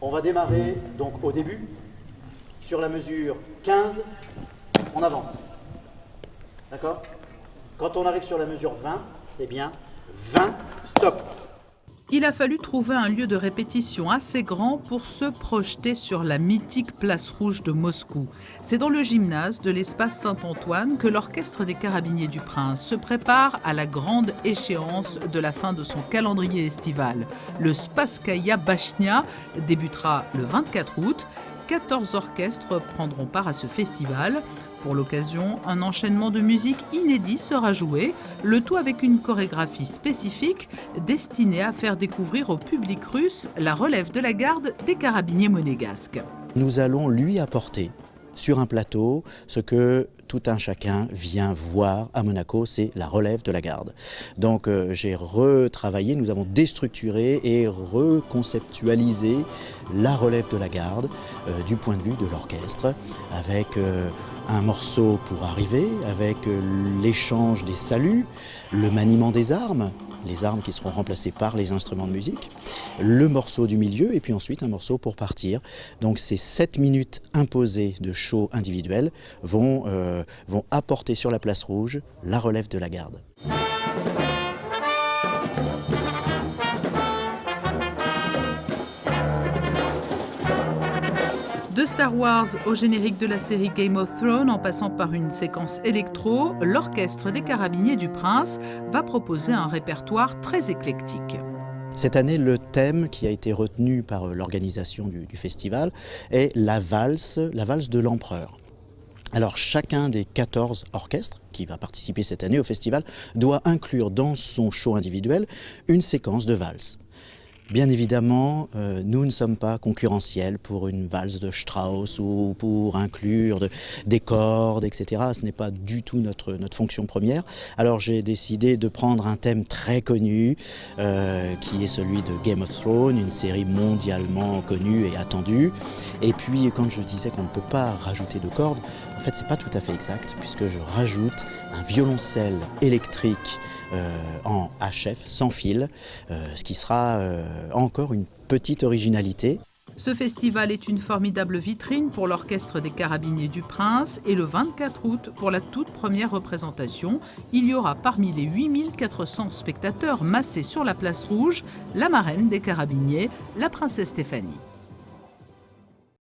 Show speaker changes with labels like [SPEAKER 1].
[SPEAKER 1] On va démarrer donc au début. Sur la mesure 15, on avance. D'accord? Quand on arrive sur la mesure 20, c'est bien 20, stop.
[SPEAKER 2] Il a fallu trouver un lieu de répétition assez grand pour se projeter sur la mythique place rouge de Moscou. C'est dans le gymnase de l'espace Saint-Antoine que l'orchestre des Carabiniers du Prince se prépare à la grande échéance de la fin de son calendrier estival. Le Spasskaya Bashnia débutera le 24 août. 14 orchestres prendront part à ce festival. Pour l'occasion, un enchaînement de musique inédit sera joué, le tout avec une chorégraphie spécifique destinée à faire découvrir au public russe la relève de la garde des carabiniers monégasques.
[SPEAKER 3] Nous allons lui apporter sur un plateau ce que tout un chacun vient voir à Monaco, c'est la relève de la garde. Donc j'ai retravaillé, nous avons déstructuré et reconceptualisé la relève de la garde du point de vue de l'orchestre, avec un morceau pour arriver, avec l'échange des saluts, le maniement des armes, les armes qui seront remplacées par les instruments de musique, le morceau du milieu et puis ensuite un morceau pour partir. Donc ces 7 minutes imposées de show individuel vont apporter sur la place rouge la relève de la garde.
[SPEAKER 2] De Star Wars au générique de la série Game of Thrones, en passant par une séquence électro, l'orchestre des Carabiniers du Prince va proposer un répertoire très éclectique.
[SPEAKER 3] Cette année, le thème qui a été retenu par l'organisation du festival est la valse de l'empereur. Alors chacun des 14 orchestres qui va participer cette année au festival doit inclure dans son show individuel une séquence de valse. Bien évidemment, nous ne sommes pas concurrentiels pour une valse de Strauss ou pour inclure des cordes, etc. Ce n'est pas du tout notre fonction première. Alors j'ai décidé de prendre un thème très connu, qui est celui de Game of Thrones, une série mondialement connue et attendue. Et puis quand je disais qu'on ne peut pas rajouter de cordes, en fait c'est pas tout à fait exact, puisque je rajoute un violoncelle électrique en HF, sans fil, ce qui sera encore une petite originalité.
[SPEAKER 2] Ce festival est une formidable vitrine pour l'orchestre des Carabiniers du Prince et le 24 août, pour la toute première représentation, il y aura parmi les 8400 spectateurs massés sur la place rouge, la marraine des Carabiniers, la princesse Stéphanie.